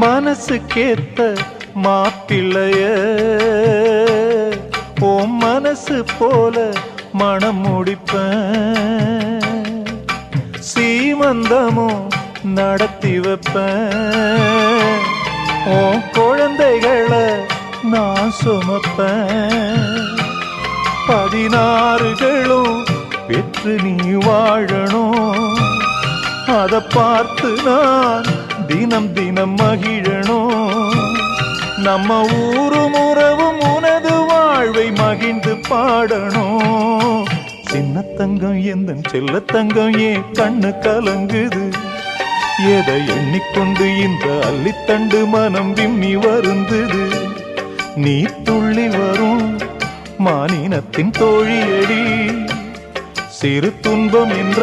மனசுக்கேத்த மாப்பிள்ளைய ஓ மனசு போல மனம் முடிப்பேன், சீமந்தமும் நடத்தி வைப்பேன், ஓ குழந்தைகளை நான் சுமப்பேன், 16களும் பெற்று நீ வாழணும், அதை பார்த்து நான் தினம் தினம் மகிழணும், நம்ம ஊரும் உறவும் உனது வாழ்வை மகிழ்ந்து பாடணும். சின்ன தங்கம் எந்த செல்ல தங்கம் ஏன் கண்ணு கலங்குது, எதை எண்ணிக்கொண்டு இந்த அள்ளித்தண்டு மனம் விம்மி வருந்தது, நீ துள்ளி வரும் மானினத்தின் தோழியடி, சிறு துன்பம் என்ற